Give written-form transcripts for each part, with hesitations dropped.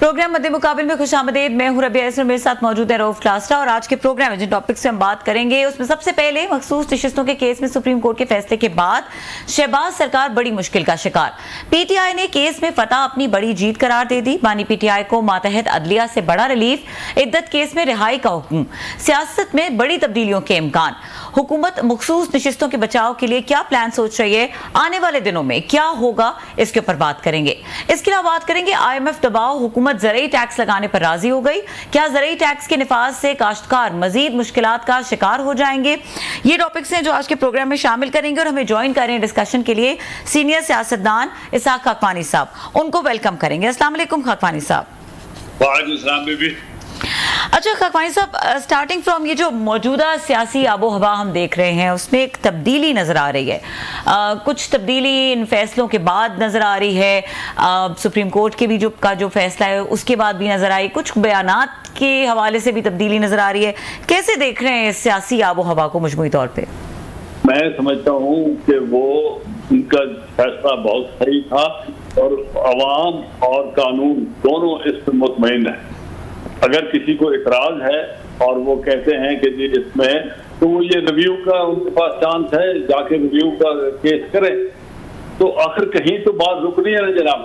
Programme मध्य मुकाबिल में खुशामदीद। मैं हूं रबिया इसमें मेरे साथ मौजूद है रऊफ क्लास्टा और आज के प्रोग्राम में जिन टॉपिक से हम बात करेंगे उसमें सबसे पहले मखसूस नशिस्तों के केस में सुप्रीम कोर्ट के फैसले के बाद शहबाज सरकार बड़ी मुश्किल का शिकार। पीटीआई ने केस में फतह अपनी बड़ी जीत करार दे दी। बानी पीटीआई को मातहत अदलिया से बड़ा रिलीफ। इद्दत केस में रिहाई का हुक्म। सियासत में बड़ी तब्दीलियों के इम्कान। हुकूमत मखसूस नशिस्तों के बचाव के लिए क्या प्लान सोच रही है, आने वाले दिनों में क्या होगा, इसके ऊपर बात करेंगे। इसके अलावा बात करेंगे IMF दबाव, हुकूमत ज़रई टैक्स लगाने पर राजी हो गई। क्या ज़रई टैक्स के निफाज से काश्तकार मजीद मुश्किलात का शिकार हो जाएंगे? ये टॉपिक्स हैं जो आज के प्रोग्राम में शामिल करेंगे और हमें ज्वाइन कर रहे हैं डिस्कशन के लिए सीनियर सियासतदान इसाक खाकवानी साहब। उनको वेलकम करेंगे। अस्सलाम वालेकुम खाकवानी साहब। वालेकुम सलाम बेबी। अच्छा खाकवानी साहब, स्टार्टिंग फ्रॉम ये जो मौजूदा सियासी आबो हवा हम देख रहे हैं उसमें एक तब्दीली नज़र आ रही है। कुछ तब्दीली इन फैसलों के बाद नज़र आ रही है। सुप्रीम कोर्ट के भी जो फैसला है उसके बाद भी नज़र आई। कुछ बयानात के हवाले से भी तब्दीली नज़र आ रही है। कैसे देख रहे हैं इस सियासी आबो हवा को मुजमुई तौर पर? मैं समझता हूँ कि वो उनका फैसला बहुत सही था और अवाम और कानून दोनों इस पर मुतमईन है। अगर किसी को इतराज है और वो कहते हैं कि जी इसमें तो वो ये रिव्यू का उनके पास चांस है, जाके रिव्यू का केस करें। तो आखिर कहीं तो बात रुकनी है ना जनाब।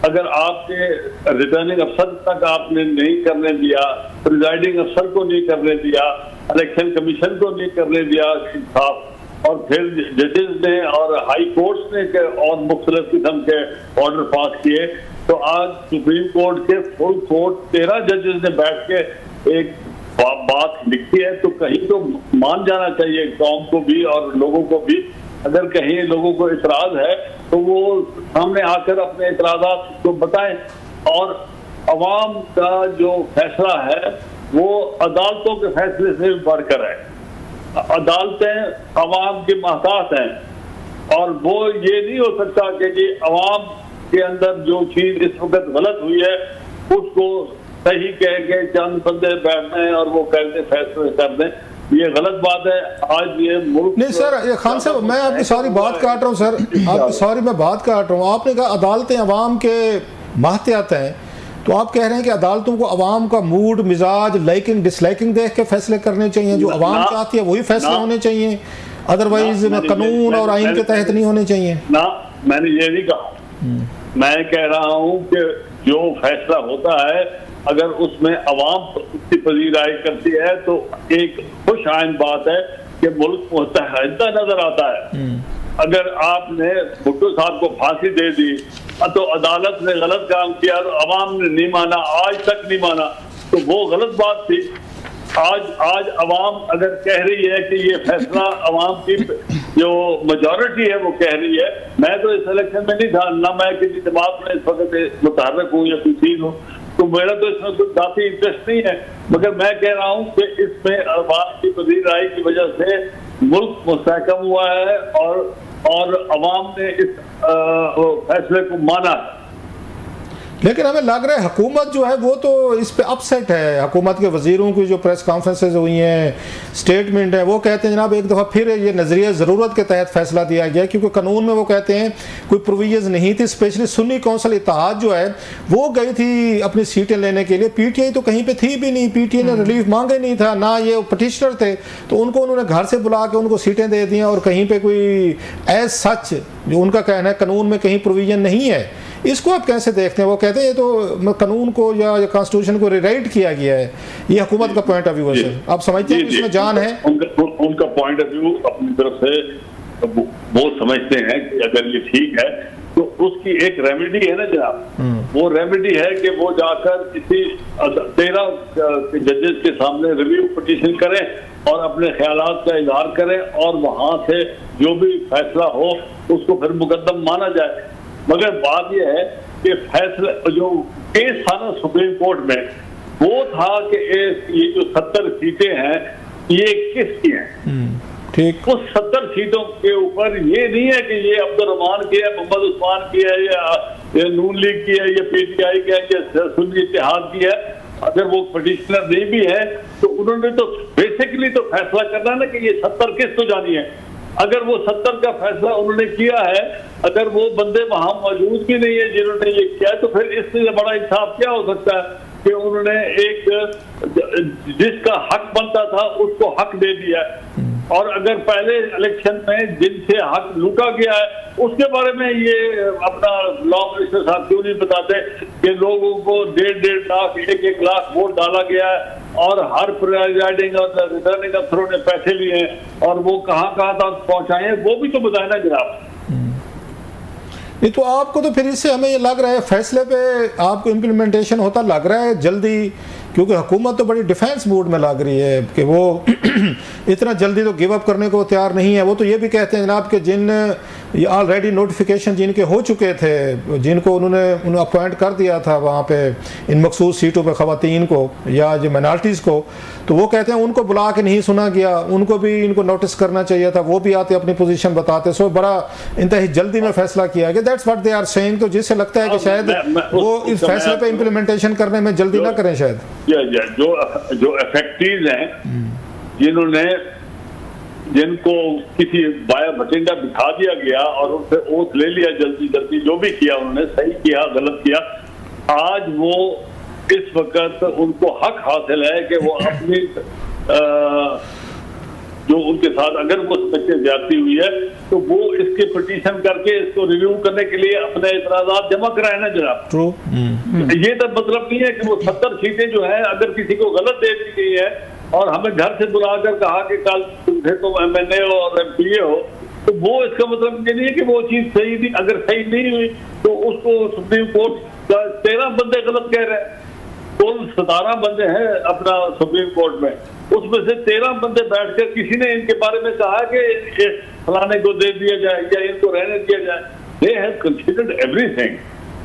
अगर आपके रिटर्निंग अफसर तक आपने नहीं करने दिया, प्रिजाइडिंग अफसर को नहीं करने दिया, इलेक्शन कमीशन को नहीं करने दिया साफ, और फिर जजेस ने और हाई कोर्ट्स ने और मुख्तलिफ किस्म के ऑर्डर पास किए, तो आज सुप्रीम कोर्ट के फुल कोर्ट 13 जजेस ने बैठ के एक बात लिखी है, तो कहीं तो मान जाना चाहिए कौम को भी और लोगों को भी। अगर कहीं लोगों को इतराज है तो वो सामने आकर अपने इतराज़ात को बताएं। और अवाम का जो फैसला है वो अदालतों के फैसले से भी बढ़कर है। अदालतें अवाम की महतात हैं और वो ये नहीं हो सकता कि जी अवाम के अंदर जो चीज इस वक्त गलत हुई है उसको सही कह के चंद बंदे बैठने और वो कहते फैसले कर दें। ये गलत बात है। आज ये मुल्क नहीं सर, ये खान साहब मैं आपकी सारी बात काट रहा हूँ सर, आपकी सारी मैं बात काट रहा हूँ। आपने कहा अदालतें अवाम के महतियात हैं, तो आप कह रहे हैं कि अदालतों को अवाम का मूड मिजाज लाइकिंग डिसलाइकिंग देख के फैसले करने चाहिए, जो अवाम चाहती है वही फैसले होने चाहिए, अदरवाइज कानून और आइन के तहत नहीं होने चाहिए। ना, मैंने ये नहीं कहा। मैं कह रहा हूँ कि जो फैसला होता है अगर उसमें अवाम उसकी पजीराई करती है तो एक खुश आइन बात है कि मुल्क मुत्तहदा नजर आता है। अगर आपने भुट्टो साहब को फांसी दे दी तो अदालत ने गलत काम किया तो अवाम ने नहीं माना, आज तक नहीं माना, तो वो गलत बात थी। आज अवाम अगर कह रही है कि ये फैसला अवाम की जो मेजॉरिटी है वो कह रही है। मैं तो इस इलेक्शन में नहीं था, ना मैं किसी दिमाग में इस वक्त मुतहर्रिक हूँ या कोई चीज हूँ, तो मेरा तो इसमें कोई काफी इंटरेस्ट नहीं है। मगर मैं कह रहा हूँ कि इसमें अवाम की पजीराई की वजह से मुल्क मुस्तहकम हुआ है और अवाम ने इस फैसले को माना। लेकिन हमें लग रहा है हुकूमत जो है वो तो इस पे अपसेट है। हुकूमत के वजीरों की जो प्रेस कॉन्फ्रेंसेज हुई हैं, स्टेटमेंट है, वो कहते हैं जनाब एक दफ़ा फिर ये नज़रिया ज़रूरत के तहत फैसला दिया गया, क्योंकि कानून में वो कहते हैं कोई प्रोविजन नहीं थी। स्पेशली सुन्नी कौंसिल इत्तेहाद जो है वो गई थी अपनी सीटें लेने के लिए, पीटीआई तो कहीं पर थी भी नहीं, पीटीआई ने रिलीफ मांगा ही नहीं था, ना ये पटिशनर थे, तो उनको उन्होंने घर से बुला के उनको सीटें दे दी और कहीं पर कोई एज सच जो उनका कहना है कानून में कहीं प्रोविजन नहीं है। इसको आप कैसे देखते हैं? वो कहते हैं ये तो कानून को या कॉन्स्टिट्यूशन को रिराइट किया गया है, ये हुकूमत का पॉइंट ऑफ व्यू है सर। आप समझते हैं इसमें जान है? उनका पॉइंट ऑफ व्यू अपनी तरफ से वो समझते हैं कि अगर ये ठीक है तो उसकी एक रेमेडी है ना जनाब। वो रेमेडी है कि वो जाकर किसी 13 जजेस के सामने रिव्यू पिटीशन करें और अपने ख्यालात का इजहार करें और वहां से जो भी फैसला हो उसको फिर मुकद्दम माना जाए। मगर बात यह है कि फैसला जो केस था ना सुप्रीम कोर्ट में वो था कि ये जो 70 सीटें हैं ये किसकी हैं? ठीक, उस 70 सीटों के ऊपर ये नहीं है कि ये अब्दुर्रहमान की है, मोहम्मद उस्मान की है, या नून लीग की है, या पीटीआई की है, या सुन्नी इत्तेहाद की है। अगर वो पटिशनर नहीं भी है तो उन्होंने तो बेसिकली तो फैसला करना ना कि ये 70 किस को जानी है। अगर वो 70 का फैसला उन्होंने किया है अगर वो बंदे वहां मौजूद भी नहीं है जिन्होंने ये किया, तो फिर इससे बड़ा इंसाफ क्या हो सकता है कि उन्होंने एक जिसका हक बनता था उसको हक दे दिया। और अगर पहले इलेक्शन में जिनसे हक लूटा गया है उसके बारे में ये अपना लॉ मिनिस्टर साहब क्यों नहीं बताते कि लोगों को 1.5 लाख 1 लाख वोट डाला गया है और हर प्रेजाइडिंग और रिटर्निंग अफसरों ने पैसे लिए हैं और वो कहाँ तक पहुंचाए हैं, वो भी तो बताए ना जनाब। नहीं तो आपको तो फिर इससे हमें ये लग रहा है फैसले पे आपको इम्प्लीमेंटेशन होता लग रहा है जल्दी, क्योंकि हुकूमत तो बड़ी डिफेंस मूड में लग रही है कि वो इतना जल्दी तो गिव अप करने को तैयार नहीं है। वो तो ये भी कहते हैं जनाब कि जिन ऑलरेडी नोटिफिकेशन जिनके हो चुके थे, जिनको उन्होंने अपॉइंट कर दिया था वहाँ पे इन मखसूस सीटों पे ख़वातीन को या जो माइनॉरिटीज़ को, तो वो कहते हैं उनको बुला के नहीं सुना गया, उनको भी इनको नोटिस करना चाहिए था, वो भी आते अपनी पोजीशन बताते। सो बड़ा इंतहाई जल्दी में फैसला किया गया। That's what they are saying. तो जिससे लगता है कि शायद वो इस फैसले पे इम्प्लीमेंटेशन करने में जल्दी ना करें शायद। जो इफेक्टिव हैं जिनको किसी बाया भटिंडा बिठा दिया गया और उनसे ओथ ले लिया जल्दी, जो भी किया उन्होंने सही किया गलत किया, आज वो इस वक्त उनको हक हासिल है कि वो अपनी जो उनके साथ अगर वो बच्चे ज्यादती हुई है तो वो इसके पिटीशन करके इसको रिव्यू करने के लिए अपने इतराजात जमा कराए ना जनाब। ट्रू। ये तो मतलब नहीं है कि वो 70 सीटें जो है अगर किसी को गलत दे दी गई है और हमें घर से बुलाकर कहा कि कल तुमसे तुम MNA हो और MPA हो, तो वो इसका मतलब ये नहीं है कि वो चीज सही थी। अगर सही नहीं हुई तो उसको सुप्रीम कोर्ट 13 बंदे गलत कह रहे हैं। कुल 17 बंदे हैं अपना सुप्रीम कोर्ट में, उसमें से 13 बंदे बैठकर किसी ने इनके बारे में कहा कि फलाने को दे दिया जाए या इनको रहने दिया जाए। They have considered everything.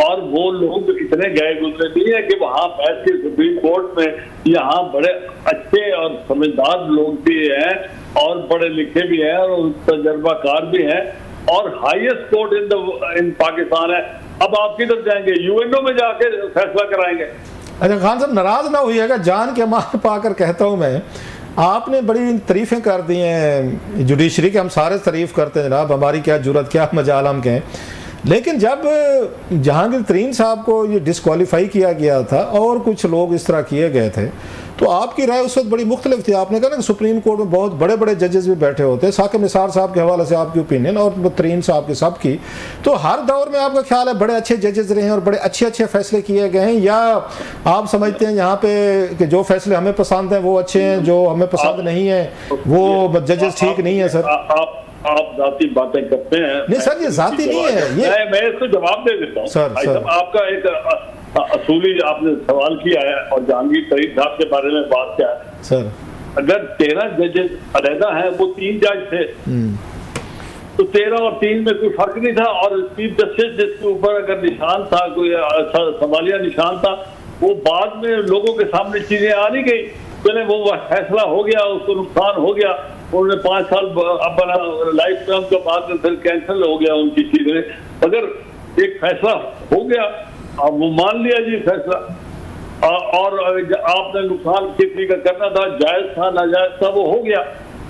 और वो लोग इतने गए गुजरे नहीं है कि वहां बैठ के सुप्रीम कोर्ट में, यहाँ बड़े अच्छे और समझदार लोग भी हैं और पढ़े लिखे भी हैं और तजर्बाकार भी हैं और हाईएस्ट कोर्ट इन पाकिस्तान है। अब आप किधर जाएंगे? UNO में जाके फैसला कराएंगे। अच्छा खान साहब नाराज ना हुईएगा, जान के मार पाकर कहता हूँ मैं, आपने बड़ी तारीफ़ें कर दी हैं जुडिशरी के, हम सारे तारीफ़ करते हैं जनाब, हमारी क्या जुर्रत क्या मजाल हम कहें, लेकिन जब जहांगीर तरीन साहब को ये डिस्क्वालीफाई किया गया था और कुछ लोग इस तरह किए गए थे, तो आपकी राय उस वक्त बड़ी मुख्तलिफ थी। आपने कहा ना कि सुप्रीम कोर्ट में बहुत बड़े बड़े जजेस भी बैठे होते हैं, साकिब निसार साहब के हवाले से आपकी ओपिनियन और तरीन साहब के सब की, तो हर दौर में आपका ख्याल है बड़े अच्छे जजेस रहे हैं और बड़े अच्छे फैसले किए गए हैं, या आप समझते हैं यहाँ पे कि जो फैसले हमें पसंद हैं वो अच्छे हैं, जो हमें पसंद नहीं है वो जजेस ठीक नहीं है? सर आप जाती बातें करते हैं। नहीं सर, ये जाती नहीं है, ये मैं इसको जवाब दे देता हूँ। सर आपका एक असूली आपने सवाल किया है और जहांगीर तरीन साहब के बारे में बात क्या है सर। अगर 13 जजेस अलहदा हैं, वो 3 जज थे, तो 13 और 3 में कोई फर्क नहीं था। और चीफ जस्टिस जिसके ऊपर अगर निशान था, कोई सवालिया निशान था, वो बाद में लोगों के सामने चीजें आ नहीं गई, चले वो फैसला हो गया, उसको नुकसान हो गया, उन्होंने 5 साल अपना लाइफ टर्म के बाद में फिर कैंसिल हो गया उनकी चीजें। अगर एक फैसला हो गया, अब वो मान लिया जी फैसला, और आपने नुकसान किसी का करना था, जायज था नाजायज था, वो हो गया,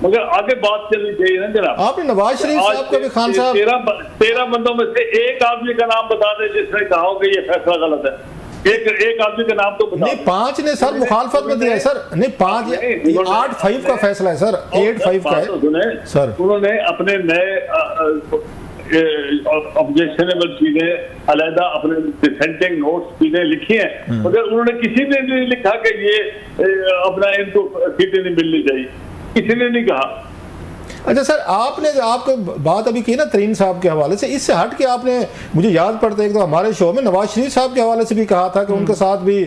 मगर आगे बात चलनी चाहिए ना जनाब। आपने नवाज शरीफ साहब को भी खान साहब 13 बंदों में से एक आदमी का नाम बता दें जिसने कहा हो कि ये फैसला गलत है। एक आदमी का नाम तो बता। नहीं 5 ने सर मुखालफत में दिया है सर। नहीं 5 8-5 का फैसला है सर, 8-5 का है सर। उन्होंने अपने नए ऑब्जेक्शनेबल चीजें अलहदा अपने डिसेंटिंग नोट्स चीजें लिखी हैं, मगर उन्होंने किसी ने नहीं लिखा कि ये अपना इनको सीटें नहीं मिलनी चाहिए, किसी ने नहीं कहा। अच्छा सर, आपने आपको बात अभी की ना तरीन साहब के हवाले से, इससे हट के आपने, मुझे याद पड़ता है एक तो हमारे शो में नवाज शरीफ साहब के हवाले से भी कहा था कि उनके साथ भी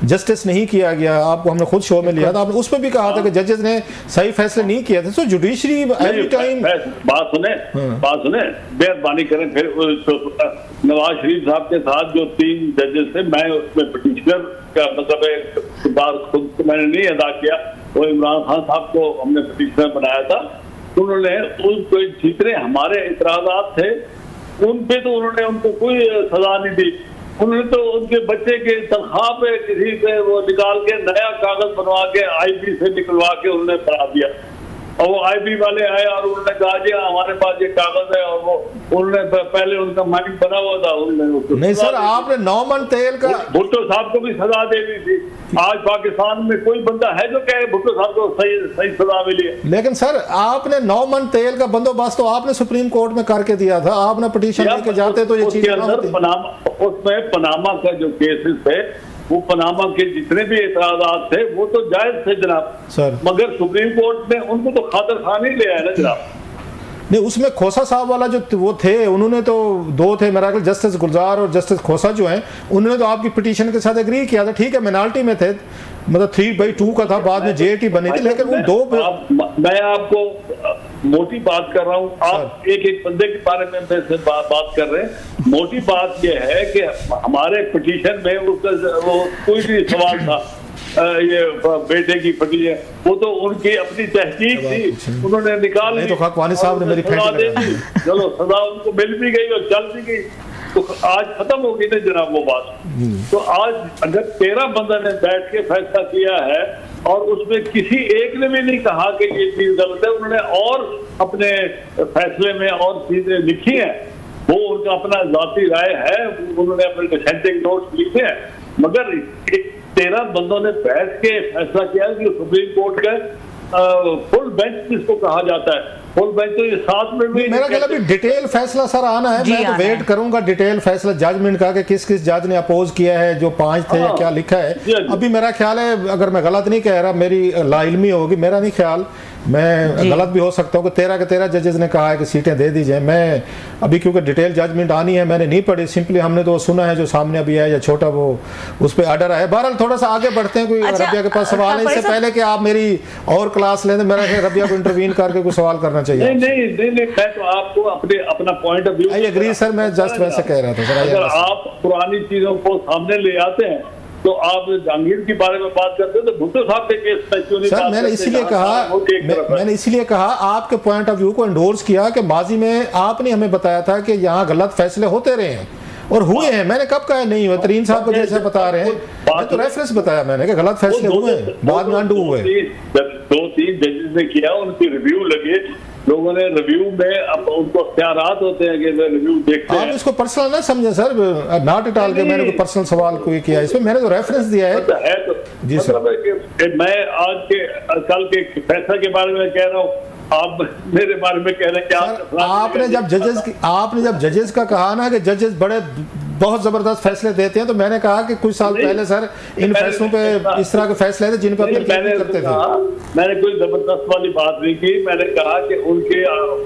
जस्टिस नहीं किया गया, आपको हमने खुद शो में लिया था, आपने उसमें भी कहा था कि जजेस ने सही फैसले नहीं किए थे। सो जुडिशरी एवरी टाइम बात सुने बेअदबानी करें। फिर नवाज शरीफ साहब के साथ जो 3 जजेस थे, मैं उसमें पिटिशनर का मतलब एक बार खुद मैंने नहीं अदा किया, वो इमरान खान साहब को हमने पिटिशनर बनाया था। उन्होंने उनको जितने हमारे इतराजात थे उन पे तो उन्होंने उनको कोई सजा नहीं दी। उन्होंने तो उनके बच्चे के तनख्वाह पे किसी पे वो निकाल के नया कागज बनवा के IB से निकलवा के उन्होंने बना दिया। और वो IB वाले आए और उन्होंने कहा जी हमारे पास ये कागज है, और वो उन्होंने पहले उनका माइनिंग बना हुआ था, उन्होंने नहीं सर, आपने 9 मन तेल का भुट्टो साहब को भी सजा दे दी थी। आज पाकिस्तान में कोई बंदा है जो कहे भुट्टो साहब को सही सजा मिली है? लेकिन सर आपने 9 मन तेल का बंदोबस्त तो आपने सुप्रीम कोर्ट में करके दिया था, आपने पिटीशन लेके जाते तो ये चीज उसमें पनामा का जो केसेस थे, वो पनामा के जितने भी एतराजात थे वो तो जायज थे जनाब सर, मगर सुप्रीम कोर्ट ने उनको तो खातर खानी ले आया ना जनाब। नहीं, उसमें खोसा साहब वाला जो वो थे, उन्होंने तो 2 थे मेरा ख्याल, जस्टिस गुलजार और जस्टिस खोसा जो हैं, उन्होंने तो आपकी पिटीशन के साथ एग्री किया था। ठीक है, मिनाल्टी में थे, मतलब 3/2 का था, बाद में JT बनी थी, लेकिन वो 2 मैं आपको मोटी बात कर रहा हूँ, आप एक बंदे के बारे में बात कर रहे हैं। मोटी बात यह है कि हमारे पिटीशन में उसका वो कोई भी सवाल था, ये बेटे की पटी है, वो तो उनकी अपनी तहकीक थी, उन्होंने निकाल ली, तो खाकवानी साहब ने मेरी सजा दे दी, चलो सजा उनको मिल भी गई और चल भी गई, तो आज खत्म हो गई ना जनाब वो बात। तो आज अगर 13 बंदों ने बैठ के फैसला किया है और उसमें किसी एक ने भी नहीं कहा कि ये चीज गलत है, उन्होंने और अपने फैसले में और चीजें लिखी हैं, वो उनका अपना जाती राय है, उन्होंने अपने डिसेंटिंग नोट्स लिखे हैं, मगर 13 बंदों ने बैठ के फैसला किया कि सुप्रीम कोर्ट का फुल बेंच जिसको कहा जाता है, फुल बेंच तो ये 7 मिनट में मेरा ख्याल अभी डिटेल फैसला सर आना है, मैं तो वेट करूंगा डिटेल फैसला जजमेंट का कि किस किस जज ने अपोज किया है, जो 5 थे, क्या लिखा है। अभी मेरा ख्याल है, अगर मैं गलत नहीं कह रहा, मेरी लाइल्मी होगी, मेरा नहीं ख्याल, मैं गलत भी हो सकता हूँ, कि 13 के 13 जजेस ने कहा है कि सीटें दे दी जाए। मैं अभी क्योंकि डिटेल जजमेंट आनी है, मैंने नहीं पढ़ी, सिंपली हमने तो सुना है जो सामने अभी है, या छोटा वो उस पर ऑर्डर है। बहरहाल थोड़ा सा आगे बढ़ते हैं, कोई रबिया के पास सवाल है? इससे पहले कि आप मेरी और क्लास लें, मेरा रबिया को इंटरवीन करके कुछ सवाल करना चाहिए। नहीं, मैं तो आपको अपना point of view I agree sir, मैं जस्ट वैसे कह रहा था सर। अगर आप पुरानी चीजों को सामने ले आते हैं तो आप जहांगीर के बारे में बात करते हैं, तो भुट्टो साहब के केस में क्यों नहीं? सर मैंने इसीलिए कहा आपके पॉइंट ऑफ व्यू को एंडोर्स किया कि माजी में आपने हमें बताया था कि यहाँ गलत फैसले होते रहे हैं और हुए हैं। मैंने कब कहा नहीं हुए? तरीन साहब को जैसे बता रहे हैं, तो रेफरेंस बताया मैंने कि गलत फैसले हुए हैं, बाद में अंडू हुए। 2-3 जजेस ने किया, उनकी रिव्यू लगे, लोगों ने रिव्यू में अब उनको इख्तियारात होते हैं कि रिव्यू देखते हैं। आप इसको पर्सनल ना समझे सर, नॉट एट ऑल के मैंने कोई पर्सनल सवाल कोई किया, इसमें मैंने तो रेफरेंस दिया है। तो जी सर, मैं आज के कल के फैसले के बारे में कह रहा हूँ, आप मेरे बारे में कह रहे हैं कि आपने जब जजेस का कहा ना कि जजेस बड़े बहुत जबरदस्त फैसले देते हैं, तो मैंने कहा कि कुछ साल पहले सर इन फैसलों पे इस तरह के फैसले थे जिन पर करते थे। मैंने कोई जबरदस्त वाली बात नहीं की, मैंने कहा कि उनके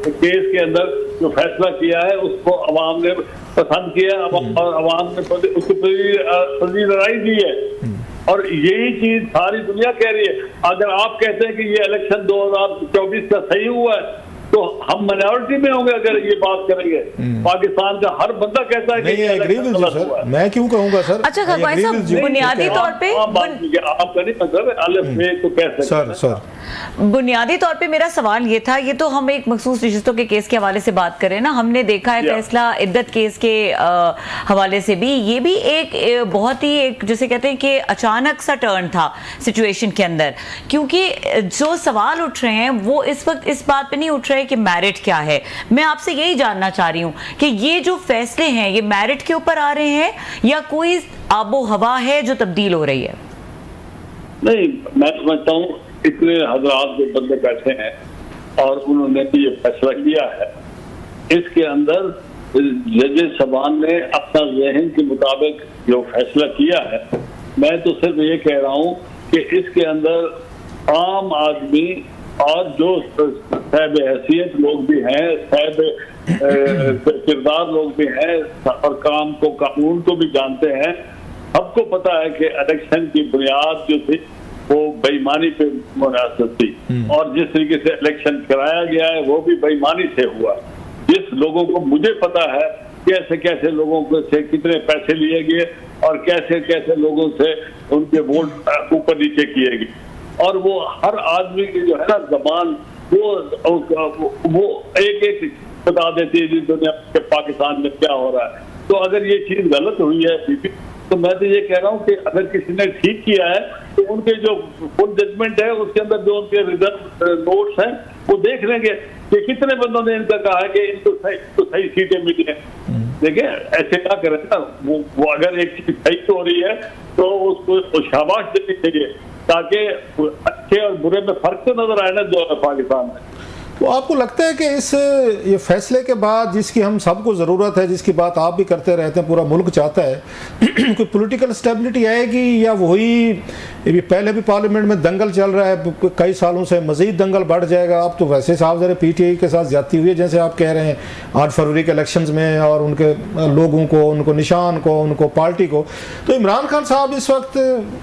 केस के अंदर जो फैसला किया है उसको अवाम ने पसंद किया और अवाम ने उसको पजीराई दी है, और यही चीज सारी दुनिया कह रही है। अगर आप कहते हैं कि ये इलेक्शन 2024 का सही हुआ है तो हम माइनॉरिटी में होंगे अगर ये बात करेंगे। पाकिस्तान का हर बंदा कहता है कि सर, मैं क्यों कहूंगा सर? अच्छा खाकवानी साहब, बुनियादी तौर पे आपका नहीं मतलब तो कह सकते सर बुनियादी तौर पे मेरा सवाल ये था, ये तो हम एक मखसूस रिश्तों के केस के हवाले से बात करें ना, हमने देखा है फैसला इद्दत केस के हवाले से भी, ये भी एक बहुत ही एक जिसे कहते हैं कि अचानक सा टर्न था सिचुएशन के अंदर, क्योंकि जो सवाल उठ रहे हैं वो इस वक्त इस बात पे नहीं उठ रहे कि मेरिट क्या है। मैं आपसे यही जानना चाह रही हूँ कि ये जो फैसले हैं ये मेरिट के ऊपर आ रहे हैं या कोई आबो हवा है जो तब्दील हो रही है? नहीं, मैं समझता हूँ इतने हज़रात जो बंदे बैठे हैं और उन्होंने ये फैसला किया है, इसके अंदर जजेस सबान ने अपना ज़हन के मुताबिक जो फैसला किया है, मैं तो सिर्फ ये कह रहा हूँ कि इसके अंदर आम आदमी और जो साहिब हैसियत लोग भी हैं, साहिब किरदार लोग भी हैं और काम को कानून को भी जानते हैं, सबको पता है कि इलेक्शन की बुनियाद जो थी वो बेईमानी पे मुनासिब थी और जिस तरीके से इलेक्शन कराया गया है वो भी बेईमानी से हुआ। जिस लोगों को मुझे पता है कैसे कैसे लोगों को से कितने पैसे लिए गए और कैसे कैसे लोगों से उनके वोट ऊपर नीचे किए गए, और वो हर आदमी की जो है ना जबान वो एक एक बता देती है जिस दुनिया के पाकिस्तान में क्या हो रहा है। तो अगर ये चीज गलत हुई है तो मैं तो ये कह रहा हूँ कि अगर किसी ने ठीक किया है तो उनके जो फुल जजमेंट है उसके अंदर जो उनके रिजल्ट नोट्स हैं वो देख लेंगे कि कितने बंदों ने इनका कहा है कि इनको सही सीटें मिली हैं। देखिए ऐसे क्या करें ना, वो अगर एक चीज सही तो हो रही है तो उसको शाबाश देनी चाहिए, ताकि अच्छे और बुरे में फर्क तो नजर आए ना जो पाकिस्तान में। तो आपको लगता है कि इस ये फैसले के बाद जिसकी हम सबको ज़रूरत है, जिसकी बात आप भी करते रहते हैं, पूरा मुल्क चाहता है, कोई पॉलिटिकल स्टेबिलिटी आएगी या वही पहले भी पार्लियामेंट में दंगल चल रहा है कई सालों से, मजीद दंगल बढ़ जाएगा? अब तो वैसे साहब ज़रा PTI के साथ ज्यादती हुई है जैसे आप कह रहे हैं 8 फरवरी के इलेक्शंस में, और उनके लोगों को, उनको निशान को, उनको पार्टी को। तो इमरान खान साहब इस वक्त,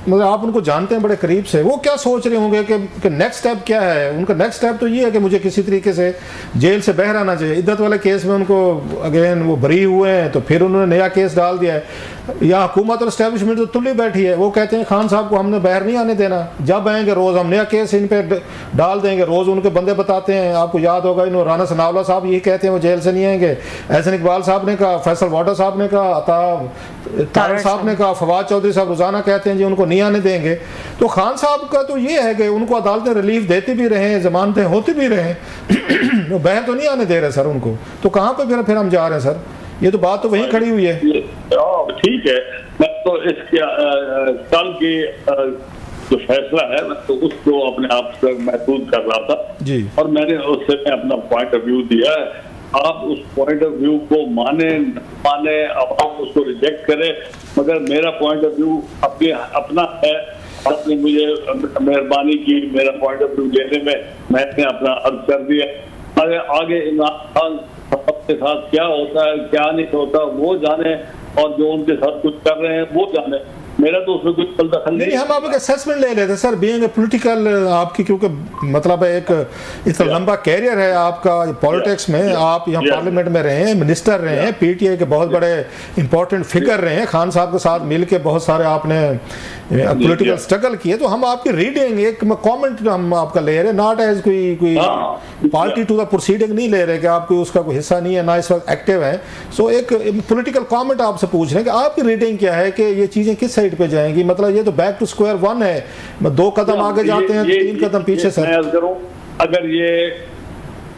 मतलब आप उनको जानते हैं बड़े करीब से, वो क्या सोच रहे होंगे कि नेक्स्ट स्टेप क्या है उनका? नेक्स्ट स्टेप तो ये है कि मुझे किसी तरीके से जेल से बाहर आना चाहिए। इद्दत वाले केस में उनको अगेन वो बरी हुए हैं तो फिर उन्होंने नया केस डाल दिया है। या हुकूमत और एस्टेब्लिशमेंट तो तुल्ली बैठी है, वो कहते हैं खान साहब को हमने बाहर नहीं आने देना, जब आएंगे रोज हम नया केस इन पे डाल देंगे। रोज उनके बंदे बताते हैं, आपको याद होगा इन राना सनाउल्लाह साहब यही कहते हैं वो जेल से नहीं आएंगे, एहसन इकबाल साहब ने कहा, फैसल वाडा साहब ने कहा, तारड़ साहब ने कहा, फवाद चौधरी साहब रोजाना कहते हैं जी उनको नहीं आने देंगे। तो खान साहब का तो ये है कि उनको अदालतें रिलीफ देती भी रहे, जमानतें होती भी रहे, बाहर तो नहीं आने दे रहे सर उनको। तो कहाँ पे फिर हम जा रहे हैं सर? ये तो बात तो वहीं खड़ी हुई है। ठीक है, मैं तो इसके कल की जो फैसला है मैं तो उसको अपने आप से महसूस कर रहा था जी, और मैंने उससे अपना पॉइंट ऑफ व्यू दिया है। आप उस पॉइंट ऑफ व्यू को माने न माने, अब आप उसको रिजेक्ट करें, मगर मेरा पॉइंट ऑफ व्यू अपना है। आपने मुझे मेहरबानी की मेरा पॉइंट ऑफ व्यू लेने में, मैंने अपना अर्ज कर दिया। आगे इमरान खान के साथ क्या होता है क्या नहीं होता वो जाने, और जो उनके साथ कुछ कर रहे हैं वो जाने, मेरा तो उसमें कुछ दखल नहीं। हम आपका असेसमेंट ले लेते सर, बीइंग ए पॉलिटिकल आपकी, क्योंकि मतलब एक इतना लंबा कैरियर है आपका पॉलिटिक्स में, आप यहाँ पार्लियामेंट में रहे हैं, मिनिस्टर रहे हैं, PTI के बहुत बड़े इंपॉर्टेंट फिगर रहे हैं, खान साहब के साथ मिलके बहुत सारे आपने पॉलिटिकल स्ट्रगल किए। तो हम आपकी रीडिंग एक कमेंट हम आपका ले रहे हैं, नॉट एज कोई पार्टी टू द प्रोसीडिंग नहीं ले रहे कि आपको उसका कोई हिस्सा नहीं है ना इस वक्त एक्टिव है। सो एक पॉलिटिकल कमेंट आपसे पूछ रहे हैं कि आपकी रीडिंग क्या है कि ये चीजें किस साइड पे जाएंगी? मतलब ये तो बैक टू स्क्वायर वन है, 2 कदम आगे जाते हैं 3 कदम पीछे सर। अगर ये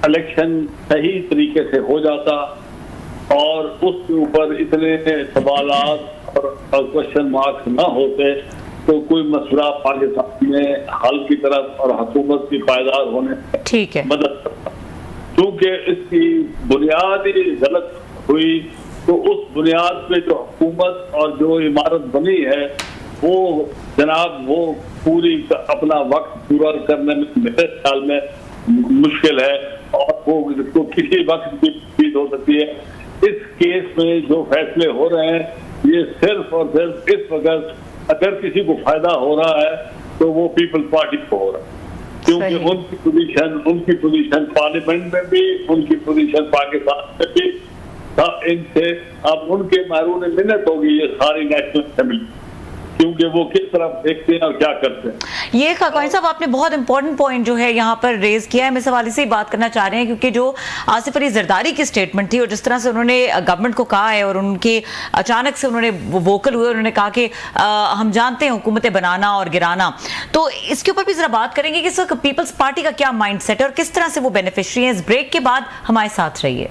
इलेक्शन सही तरीके से हो जाता और उसके ऊपर इतने सवालात और क्वेश्चन मार्क्स ना होते तो कोई मसला पाकिस्तान में हल की तरफ और हुकूमत की पायदार होने में मदद करता। क्योंकि इसकी बुनियाद ही गलत हुई, तो उस बुनियाद पे जो हुकूमत और जो इमारत बनी है वो जनाब वो पूरी अपना वक्त पूरा करने में मेरे ख्याल में मुश्किल है, और वो इसको किसी वक्त भी उम्मीद हो सकती है। इस केस में जो फैसले हो रहे हैं ये सिर्फ और सिर्फ इस वक्त अगर किसी को फायदा हो रहा है तो वो पीपल्स पार्टी को हो रहा है, क्योंकि उनकी पोजीशन पार्लियामेंट में भी, उनकी पोजीशन पाकिस्तान में भी, इनसे अब उनके मारून मिन्नत होगी ये सारी नेशनल असेंबली, क्योंकि वो किस तरफ देखते हैं और क्या करते हैं। ये खाकानी साहब आपने बहुत इंपॉर्टेंट पॉइंट जो है यहाँ पर रेज किया है, मैं इस हवाले से ही बात करना चाह रहे हैं, क्योंकि जो आसिफ अली जरदारी की स्टेटमेंट थी और जिस तरह से उन्होंने गवर्नमेंट को कहा है और उनके अचानक से उन्होंने वोकल हुए, उन्होंने कहा कि हम जानते हैं हुकूमतें बनाना और गिराना, तो इसके ऊपर भी जरा बात करेंगे कि इस वक्त पीपल्स पार्टी का क्या माइंड सेट है और किस तरह से वो बेनिफिशियरी है। इस ब्रेक के बाद हमारे साथ रहिए।